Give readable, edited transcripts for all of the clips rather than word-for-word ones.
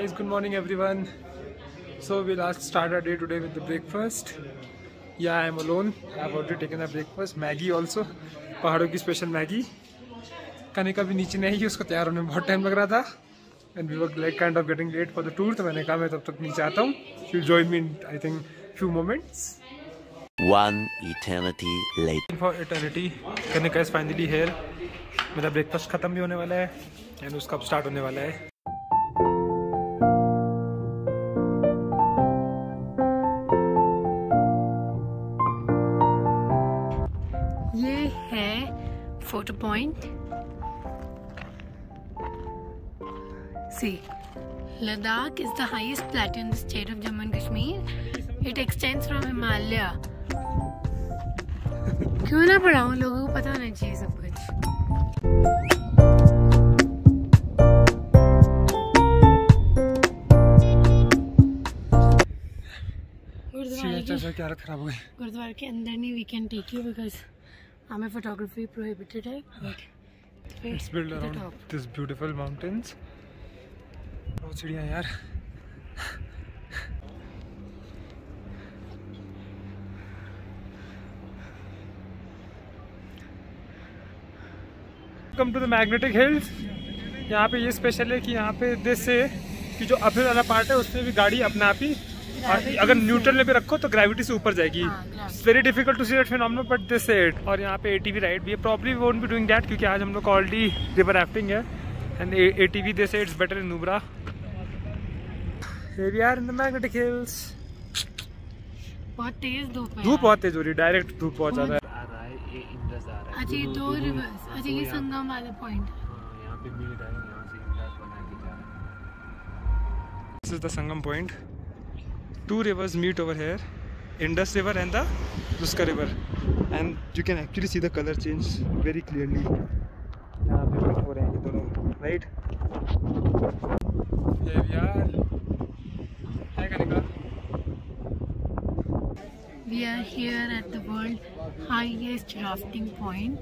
Good morning everyone. So we'll start our day today with the breakfast. Yeah, I am alone. I have already taken a breakfast. Maggie also. पहाड़ों की special Maggi. Kanika भी नीचे नहीं है, उसको तैयार होने में बहुत टाइम लग रहा था. And we were like kind of getting late for the tour. तो मैंने कहा मैं तब तक नीचे आता हूँ. She'll join me in I think few moments. One eternity later. For eternity, Kanika is finally here. मेरा ब्रेकफास्ट खत्म भी होने वाला है and उसका अब स्टार्ट होने वाला है. ये है photo point. See Ladakh is the highest plateau in the state of Jammu and Kashmir. It extends from Himalaya. क्यों ना पढ़ाऊँ, लोगों को पता होना चाहिए सब कुछ. क्या खराब हो गई. गुरुद्वारे के अंदर नहीं, we can take you because हमें photography prohibited है. But it's built around this beautiful mountains. बहुत सीढ़ियाँ यार. Welcome to the Magnetic Hills. यहाँ पे ये स्पेशल है कि यहाँ पे दिस से कि जो अपहिल वाला पार्ट है उसमें भी गाड़ी अपने आप ही अगर न्यूट्रल में भी रखो तो ग्रेविटी से ऊपर जाएगी. It's very difficult to see that phenomenon but this it. और यहाँ पे एटीवी राइड भी है. Probably we won't be doing that क्योंकि आज हम लोग ऑलरेडी रिवर राफ्टिंग है and ATV this it's better in Nubra. Here we are in the Magnetic Hills. बहुत तेज धूप है. धूप बहुत तेज हो रही है. डायरेक्ट धूप बहुत ज्यादा है. अच्छा ये दो रिवर्स. अच्छा ये संगम वाला पॉइंट. यहाँ पे मिल रहा है. यहाँ से इंडस बना के जा रहा है. This is the Sangam point. Two rivers meet over here. Indus River and the Nuska River. And you can actually see the color change very clearly. यहाँ पे meet हो रहे हैं ये दोनों. Right? Here we are. Hi Kanika. We are here at the world highest rafting point.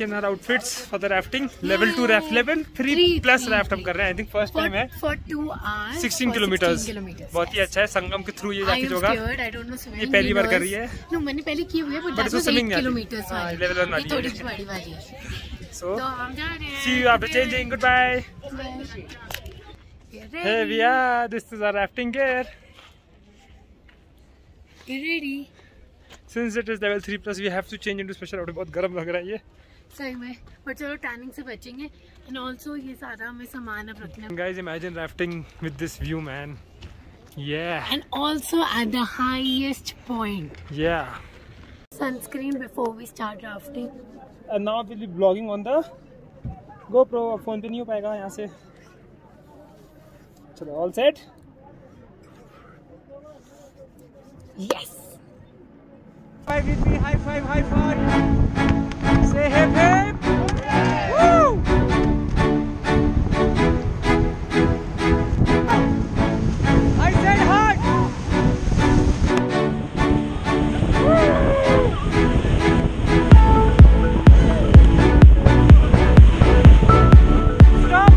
In our outfits for the rafting, level 2 raft, level 3 plus raft हम कर रहे हैं. I think first time है. For 2 hours. 16 kilometers. बहुत ही अच्छा है. संगम के through ये जाके होगा. I don't know swimming. ये पहली बार कर रही है. No, मैंने पहले की हुई है but that was 8 kilometers वाली. Level 1 वाली. थोड़ी बड़ी वाली है. So, तो हम जा रहे हैं. see you after changing. Goodbye. Hey, we are. This is our rafting gear. You ready? Since it is level 3 plus, we have to change into special outfit. बहुत गर्म लग रहा है ये. सही में. But चलो टैनिंग से बचेंगे. And also ये सारा हमें सामान अब रखना है. Guys, imagine rafting with this view, man. Yeah. And also at the highest point. Yeah. Sunscreen before we start rafting. And now we'll be vlogging on the GoPro. अब फोन पे नहीं हो पाएगा यहाँ से. चलो, all set? Yes. High five with me. High five. High five. Say hip hip. Woo! I said hi. Stop.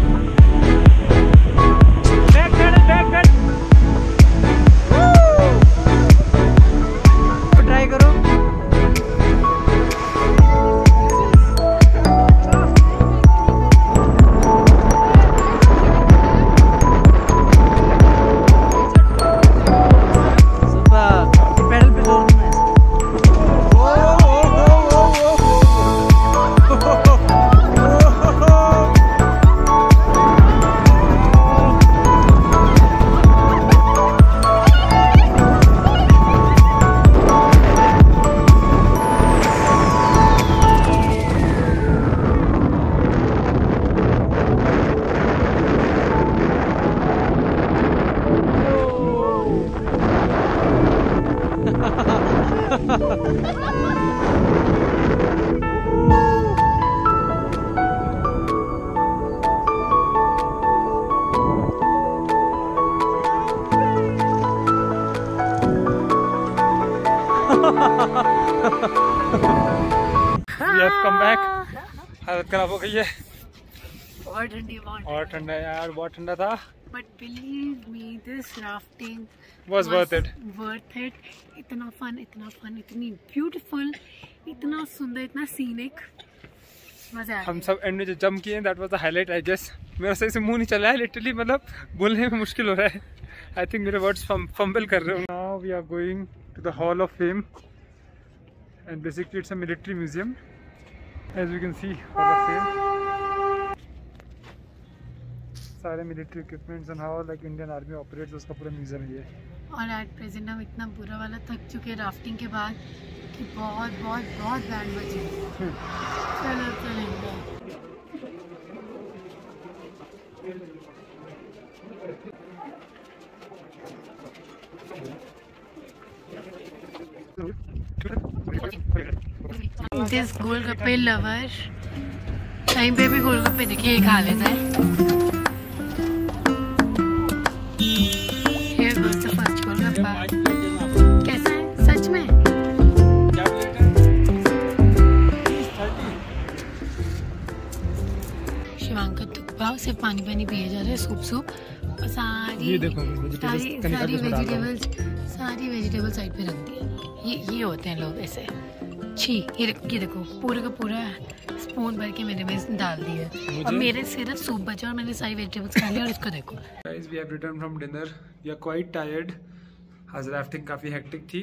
Back pedal. Woo! तो try करो. We have come back. हालत खराब हो गई है. और ठंडा है यार, बहुत ठंडा था। But believe me, this rafting was worth it. इतना fun, इतनी beautiful, इतना सुंदर, इतना scenic, मजा आया। हम सब एंड में जो जंप किए, that was the highlight I guess। मेरा सही से मुंह नहीं चल रहा है लिटरली, मतलब बोलने में मुश्किल हो रहा है। I think मेरे words फंबल कर रहे हो। Now we are going to the Hall of Fame and basically it's a military museum, as you can see। Hall of Fame, सारे military equipments and how like Indian army operates, उसका पूरा museum है ये। और at present हम इतना बुरा वाला थक चुके हैं राफ्टिंग के बाद कि बहुत बैंड बजे। चलो चलेंगे। दिस गोलगप्पे लवर कहीं पे भी गोलगप्पे देखिए खा लेता है। कैसा है सच में? शिवांग का दुखभाव सिर्फ पानी पिए जा रहा है, सूप और सारी वेजिटेबल साइड पे रख दिया। ये होते हैं लोग ऐसे। छी, ये देखो पूरा का पूरा स्पून भर के मेरे में डाल दिया और मेरे सिर्फ सूप बचा और मैंने सारी वेजिटेबल्स खा लिया। और इसको देखो। Guys, we have returned from dinner. We are quite tired. आज राफ्टिंग काफ़ी हेक्टिक थी,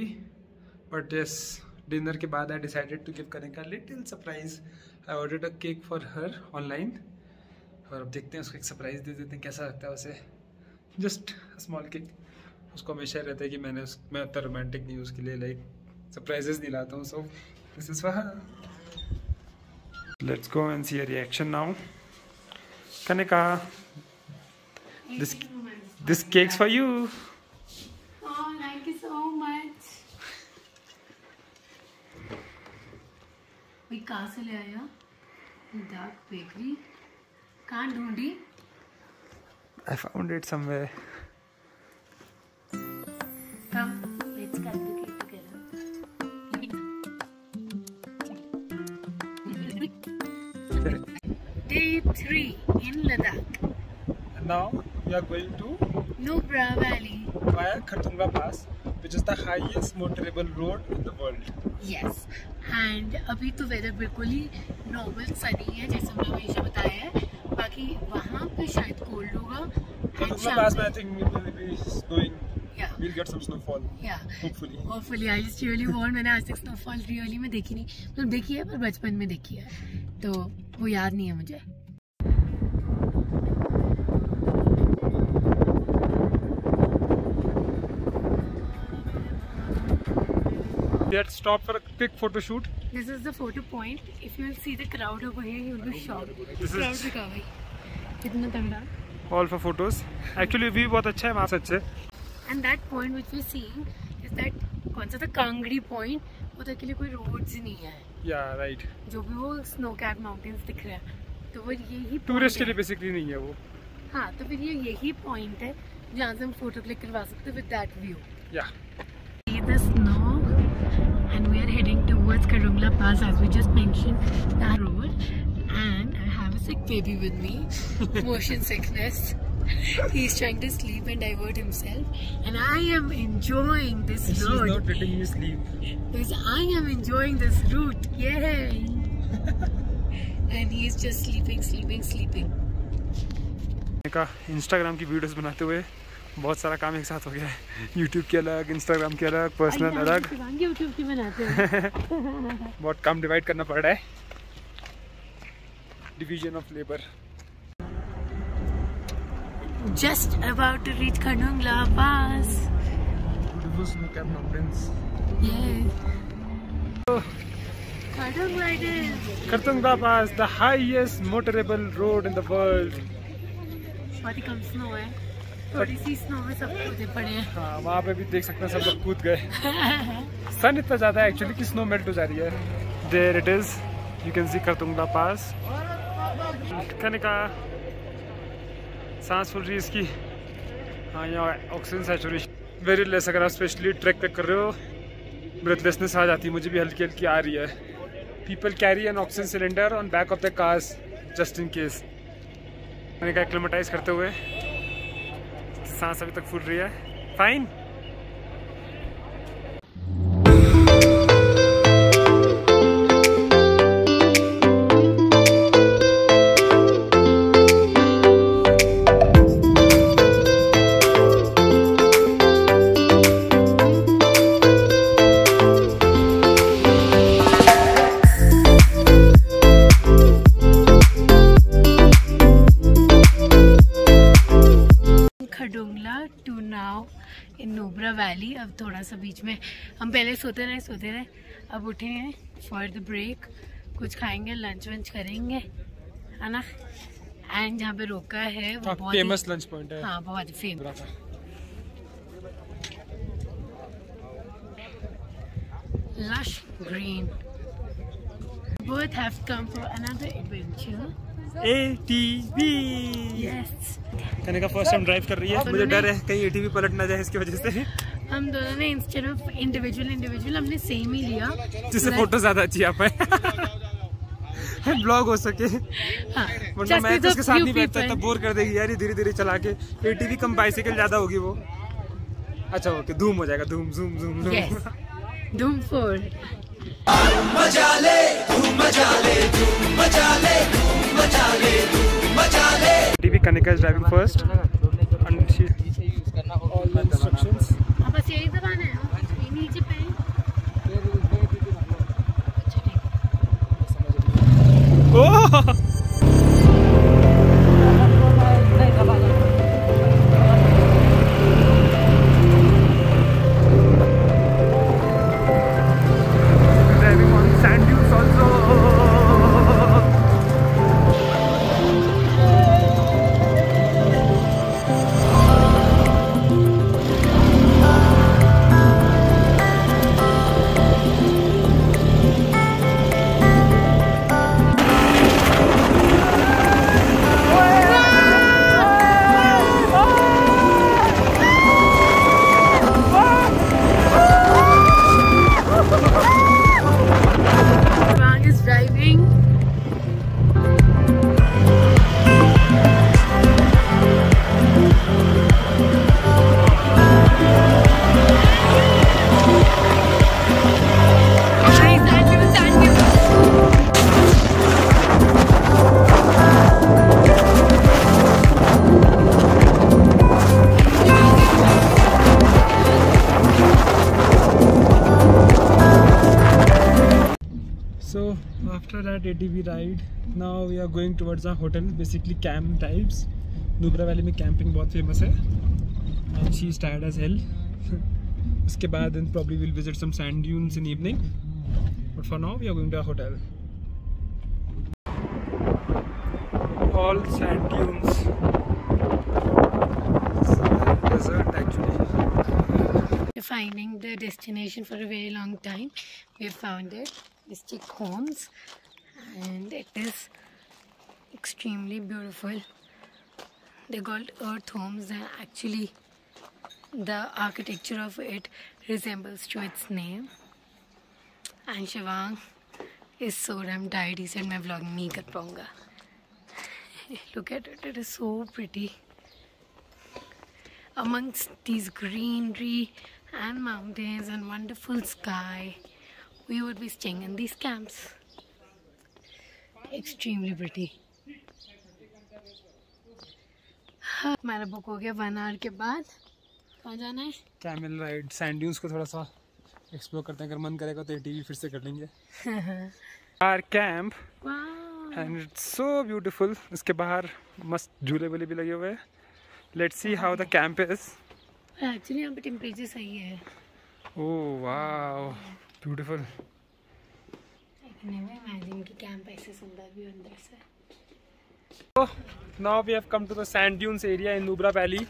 बट यस डिनर के बाद आई डिसाइडेड टू गिव करें का little surprise. I ordered a cake for her online, और अब देखते हैं उसको एक सरप्राइज दे देते हैं, कैसा लगता है उसे। Just small cake. उसको हमेशा रहता है कि मैं उतना रोमांटिक नहीं हूँ उसके लिए, लाइक सरप्राइजेस नहीं लाता हूँ। So this is for her. Let's go and see a reaction now. Kanika, this cake's for you. कहाँ से ले आया? Dark bakery. कहाँ ढूंढी? I found it somewhere. Come, let's cut the cake together. Day 3 in Ladakh. And now we are going to Nubra Valley via Khartungla Pass, which is the highest motorable road in the world. Yes. And अभी तो weather बिल्कुल ही normal Sunny है, जैसे हमने हमेशा बताया है। बाकी वहाँ पे शायद कोल्ड होगा। Hopefully, I just really want। मैंने आज तक स्नोफॉल रियली में देखी नहीं, मतलब देखी है पर बचपन में देखी है, तो वो याद नहीं है मुझे। We had stopped for a quick photo shoot. This is the photo point. If you will see the crowd over here, you will be shocked. Crowd दिखा भाई, कितना तगड़ा। All for photos. Actually view बहुत अच्छा है वहाँ से अच्छे। And that point which we are seeing is that कौन सा था कांगड़ी point, उधर के लिए कोई roads ही नहीं है। Yeah, right. जो भी वो snow capped mountains दिख रहे हैं, तो वो यही टूरिस्ट के लिए बेसिकली नहीं है वो। हाँ, तो फिर ये यही point है जहाँ से हम फोटो क्लिक करवा सकते हैं with that view. Yeah. See the snow. And we are heading towards Khartungla Pass, as we just mentioned that road. And I have a sick baby with me, motion sickness. He's trying to sleep and divert himself, and I am enjoying this road. She's not letting me sleep. Because I am enjoying this route, yay! And he's just sleeping. का Instagram की videos बनाते हुए बहुत सारा काम एक साथ हो गया है। YouTube के अलग, Instagram के अलग, पर्सनल अलग। YouTube की बनाते हैं। बहुत काम डिवाइड करना पड़ रहा है। Division of labor. Just about to reach Khartungla Pass. Beautiful snow-capped mountains. Yeah. Khartungla it is. Khartungla Pass, the highest motorable road in the world. बहुत ही कम स्नो है, थोड़ी सी स्नो में सब कूदे पड़े हैं। हाँ, वहाँ पे भी देख सकते हैं सब लोग कूद गए। सन इतना ज़्यादा है एक्चुअली कि स्नो मेल्ट हो जा रही है। There it is. You can see Khartungla Pass. Kanika सांस फूल रही है इसकी। हाँ, यहाँ ऑक्सीजन सैचुरेशन वेरी लेस। अगर आप स्पेशली ट्रैक पे कर रहे हो, ब्रेथलेसनेस आ जाती है। मुझे भी हल्की हल्की आ रही है। People carry an oxygen cylinder on back of their cars just in case. मैंने कहा एक्लेमेटाइज करते हुए, सांस अभी तक फूल रही है। Fine. Khardungla to now in Nubra valley. अब थोड़ा सा बीच में हम पहले सोते रहे, अब उठे हैं फॉर द ब्रेक, कुछ खाएंगे, लंच वंच करेंगे, है ना। एंड जहाँ पे रोका है वो बहुत फेमस लंच पॉइंट है। हाँ, बहुत famous. Lush green. Both have come for another adventure. ATV। Yes. कहने का फर्स्ट टाइम ड्राइव कर रही है, मुझे डर है कहीं ATV पलट ना जाए इसकी वजह से। हम दोनों ने इंस्टेड ऑफ इंडिविजुअल हमने सेम ही लिया, जिससे फोटो ज्यादा अच्छी आ पाए, ब्लॉग हो सके। हाँ, वरना मैं तो उसके साथ नहीं बैठता, तब बोर कर देगी यार ये धीरे धीरे चला के। ATV कम बाइसिकल ज्यादा होगी वो। अच्छा ओके, धूम हो जाएगा, धूम झूम झूम झूम। Yes. धूम 4। मजा ले धूम मचा ले धूम मचा ले धूम मचा ले धूम मचा ले। ATV Kanika is driving first and she all the instructions। बस यही दबाना है, ये नीचे पे। ओह after that ATV ride, now we are going towards our hotel, basically camp types. Nubra valley में कैंपिंग बहुत फेमस है and she is tired as hell. उसके बाद then probably we'll visit some sand dunes in evening, but for now we are going to our hotel. All sand dunes. Desert actually. Finding the destination for a very long time, we have found it, Mystic Homes, and it is extremely beautiful. They're called earth homes, and actually the architecture of it resembles to its name. And Shivang is so damn tired, he said मैं vlogging नहीं कर पाऊँगा. Look at it, it is so pretty. Amongst these greenery and mountains and wonderful sky, we would be staying in these camps. Extremely pretty. हमारा book हो गया 1 hour के बाद. कहाँ जाना है? कैमल राइड, सैंड ड्यून्स को थोड़ा सा एक्सप्लोर करते हैं. अगर मन करेगा तो ATV फिर से कर लेंगे. Our camp and it's so beautiful. इसके बाहर मस्त झूले वूले भी लगे हुए हैं. Let's see how the camp is. Actually यहाँ पे टेम्परेचर सही है. Oh wow, beautiful. इमेजिन कि कैंप ऐसे सुंदर भी अंदर से. So now we have come to the sand dunes area in Nubra Valley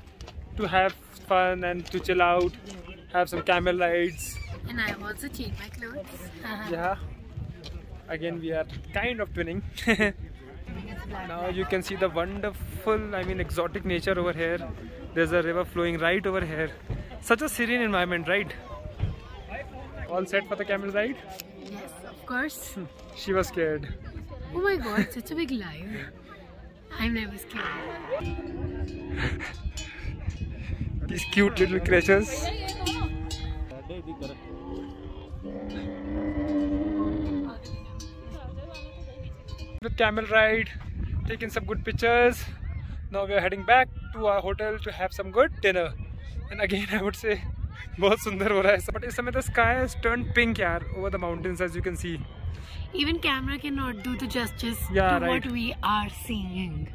to have fun and to chill out, have some camel rides. And I have also changed my clothes. Yeah. Again we are kind of twinning. Now you can see the wonderful, I mean exotic nature over here. There's a river flowing right over here. Such a serene environment, right? All set for the camel ride? Yes, of course. She was scared. Oh my god, such a big lion. I'm never scared. These cute little creatures. The camel ride, taking some good pictures. Now we are heading back to our hotel to have some good dinner. And again I would say बहुत सुंदर हो रहा है. But इस समय the sky has turned pink यार over the mountains as you can see. Even camera cannot do the justice to right. what we are seeing.